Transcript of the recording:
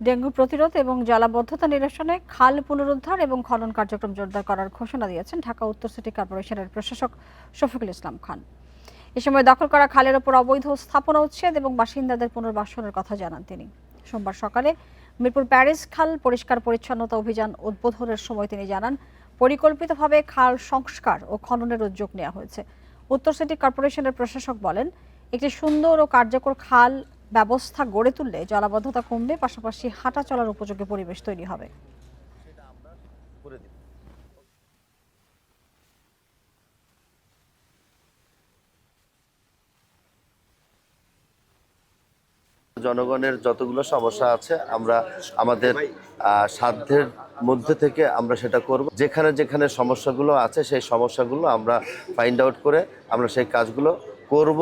Dengue প্রতিরোধ এবং জলাবদ্ধতা নিরসনে খাল পুনরুদ্ধার এবং খনন কার্যক্রম জোরদার করার ঘোষণা দিয়েছেন ঢাকা উত্তর সিটি কর্পোরেশনের প্রশাসক শফিকুল ইসলাম খান। এ সময় দখল করা খালের ওপর অবৈধ স্থাপনা উচ্ছেদ এবং বাসিন্দাদের পুনর্বাসনের কথা জানান তিনি। সোমবার সকালে মিরপুর প্যারিস খাল পরিষ্কার পরিচ্ছন্নতা অভিযান উদ্বোধনের সময় তিনি জানান, পরিকল্পিতভাবে খাল সংস্কার ও খননের উদ্যোগ নেওয়া হয়েছে। উত্তর সিটি কর্পোরেশনের প্রশাসক বলেন, একটি সুন্দর ও কার্যকর খাল ব্যবস্থা গড়ে তুললে জলাবদ্ধতা কমবে, পাশাপাশি হাঁটা চলার উপযোগী পরিবেশ তৈরি হবে। জনগণের যতগুলো সমস্যা আছে আমরা আমাদের সাধ্যের মধ্যে থেকে আমরা সেটা করব। যেখানে যেখানে সমস্যাগুলো আছে সেই সমস্যাগুলো আমরা ফাইন্ড আউট করে আমরা সেই কাজগুলো করব।